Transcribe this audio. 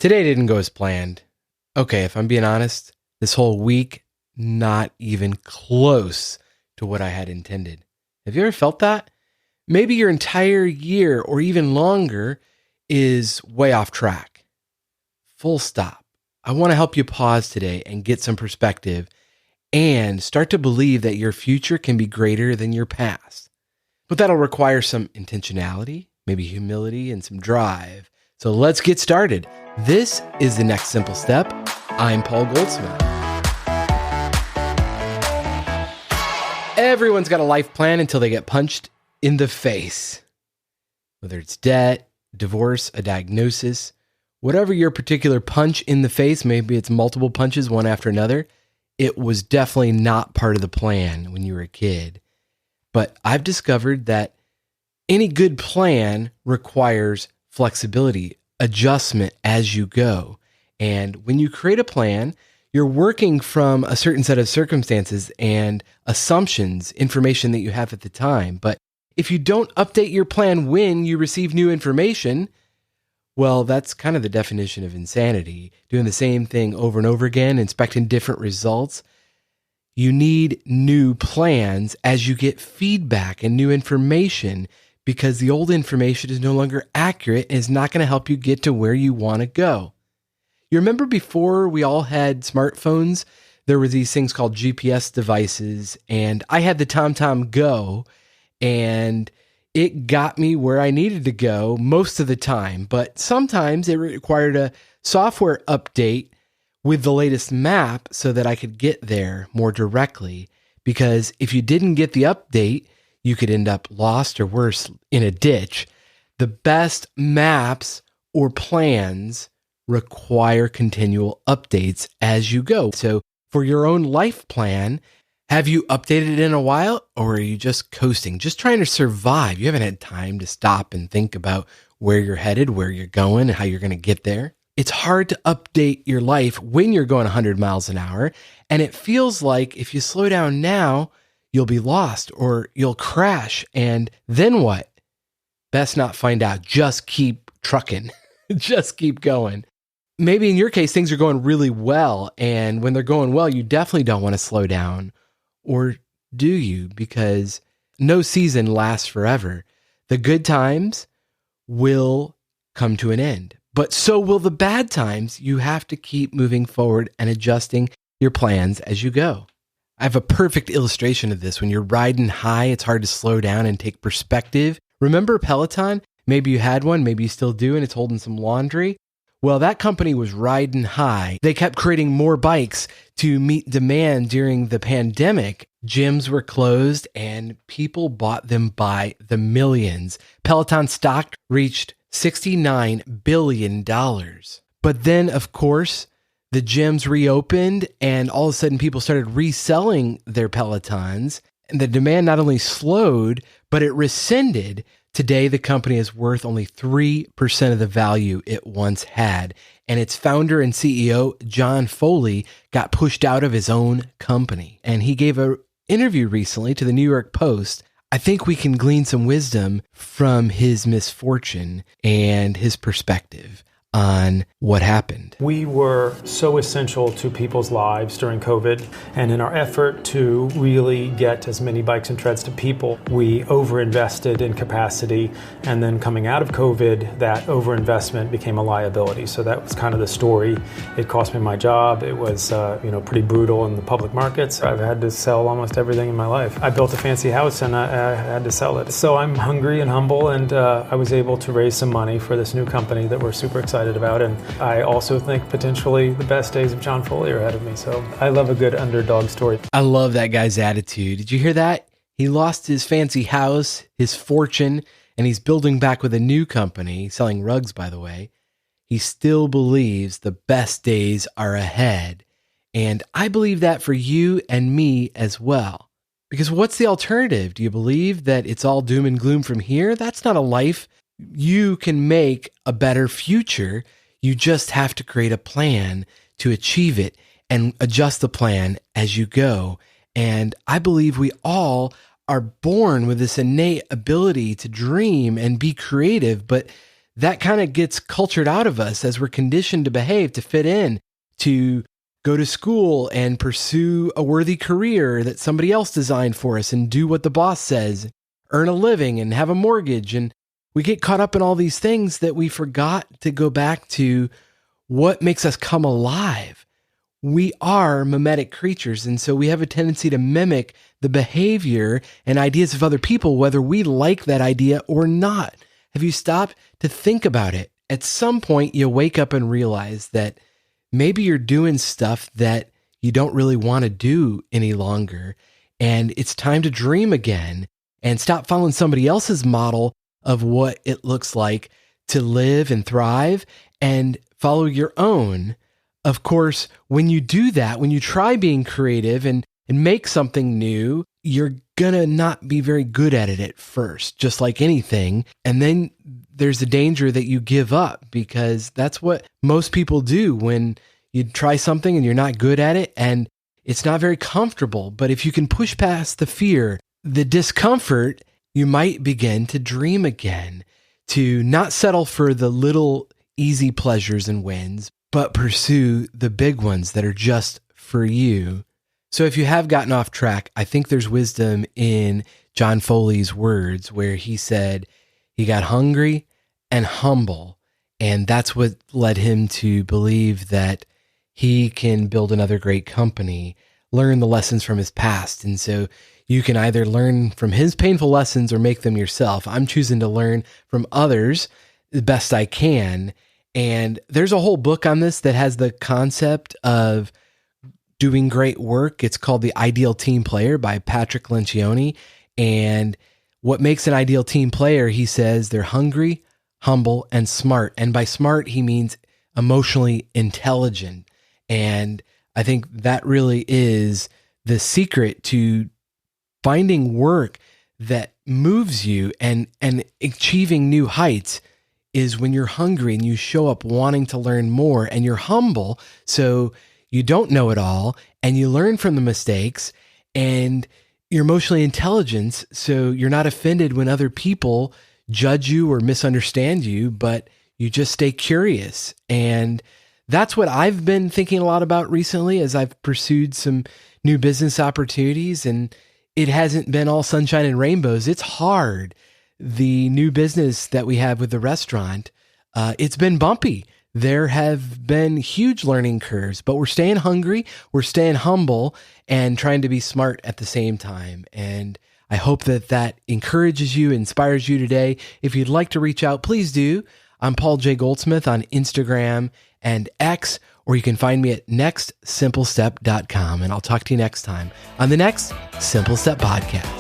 Today didn't go as planned. Okay, if I'm being honest, this whole week, not even close to what I had intended. Have you ever felt that? Maybe your entire year or even longer is way off track. Full stop. I want to help you pause today and get some perspective and start to believe that your future can be greater than your past. But that'll require some intentionality, maybe humility, and some drive. So let's get started. This is The Next Simple Step. I'm Paul Goldsmith. Everyone's got a life plan until they get punched in the face. Whether it's debt, divorce, a diagnosis, whatever your particular punch in the face, maybe it's multiple punches, one after another, it was definitely not part of the plan when you were a kid. But I've discovered that any good plan requires flexibility, adjustment as you go. And when you create a plan, you're working from a certain set of circumstances and assumptions, information that you have at the time. But if you don't update your plan when you receive new information, well, that's kind of the definition of insanity. Doing the same thing over and over again, expecting different results. You need new plans as you get feedback and new information, because the old information is no longer accurate and is not going to help you get to where you want to go. You remember before we all had smartphones, there were these things called GPS devices, and I had the TomTom Go, and it got me where I needed to go most of the time, but sometimes it required a software update with the latest map so that I could get there more directly, because if you didn't get the update, you could end up lost or worse, in a ditch. The best maps or plans require continual updates as you go. So for your own life plan, have you updated it in a while, or are you just coasting, just trying to survive? You haven't had time to stop and think about where you're headed, where you're going, and how you're going to get there. It's hard to update your life when you're going 100 miles an hour, and it feels like if you slow down now, you'll be lost or you'll crash. And then what? Best not find out. Just keep trucking. Just keep going. Maybe in your case, things are going really well. And when they're going well, you definitely don't want to slow down. Or do you? Because no season lasts forever. The good times will come to an end. But so will the bad times. You have to keep moving forward and adjusting your plans as you go. I have a perfect illustration of this. When you're riding high, it's hard to slow down and take perspective. Remember Peloton? Maybe you had one, maybe you still do, and it's holding some laundry. Well, that company was riding high. They kept creating more bikes to meet demand during the pandemic. Gyms were closed and people bought them by the millions. Peloton stock reached $69 billion. But then, of course, the gyms reopened and all of a sudden people started reselling their Pelotons. And the demand not only slowed, but it rescinded. Today, the company is worth only 3% of the value it once had. And its founder and CEO, John Foley, got pushed out of his own company. And he gave an interview recently to the New York Post. I think we can glean some wisdom from his misfortune and his perspective on what happened. We were so essential to people's lives during COVID, and in our effort to really get as many bikes and treads to people, we overinvested in capacity, and then coming out of COVID, that overinvestment became a liability. So that was kind of the story. It cost me my job. It was pretty brutal in the public markets. I've had to sell almost everything in my life. I built a fancy house and I had to sell it. So I'm hungry and humble, and I was able to raise some money for this new company that we're super excited about, and I also think potentially the best days of John Foley are ahead of me. So I love a good underdog story. I love that guy's attitude. Did you hear that? He lost his fancy house, his fortune, and he's building back with a new company, selling rugs, by the way. He still believes the best days are ahead. And I believe that for you and me as well. Because what's the alternative? Do you believe that it's all doom and gloom from here? That's not a life. You can make a better future. You just have to create a plan to achieve it and adjust the plan as you go. And I believe we all are born with this innate ability to dream and be creative, but that kind of gets cultured out of us as we're conditioned to behave, to fit in, to go to school and pursue a worthy career that somebody else designed for us and do what the boss says, earn a living and have a mortgage. And we get caught up in all these things that we forgot to go back to what makes us come alive. We are mimetic creatures, and so we have a tendency to mimic the behavior and ideas of other people, whether we like that idea or not. Have you stopped to think about it? At some point, you wake up and realize that maybe you're doing stuff that you don't really want to do any longer, and it's time to dream again and stop following somebody else's model of what it looks like to live and thrive, and follow your own. Of course, when you do that, when you try being creative and make something new, you're gonna not be very good at it at first, just like anything. And then there's a danger that you give up, because that's what most people do when you try something and you're not good at it and it's not very comfortable. But if you can push past the fear, the discomfort, you might begin to dream again, to not settle for the little easy pleasures and wins, but pursue the big ones that are just for you. So if you have gotten off track, I think there's wisdom in John Foley's words where he said he got hungry and humble, and that's what led him to believe that he can build another great company, learn the lessons from his past. And so you can either learn from his painful lessons or make them yourself. I'm choosing to learn from others the best I can. And there's a whole book on this that has the concept of doing great work. It's called The Ideal Team Player by Patrick Lencioni. And what makes an ideal team player, he says, they're hungry, humble, and smart. And by smart, he means emotionally intelligent. And I think that really is the secret to finding work that moves you and achieving new heights, is when you're hungry and you show up wanting to learn more, and you're humble, so you don't know it all, and you learn from the mistakes, and you're emotionally intelligent, so you're not offended when other people judge you or misunderstand you, but you just stay curious. And that's what I've been thinking a lot about recently as I've pursued some new business opportunities, and it hasn't been all sunshine and rainbows. It's hard. The new business that we have with the restaurant, it's been bumpy. There have been huge learning curves, but we're staying hungry, we're staying humble, and trying to be smart at the same time. And I hope that that encourages you, inspires you today. If you'd like to reach out, please do. I'm Paul J. Goldsmith on Instagram and X, or you can find me at nextsimplestep.com. And I'll talk to you next time on the Next Simple Step Podcast.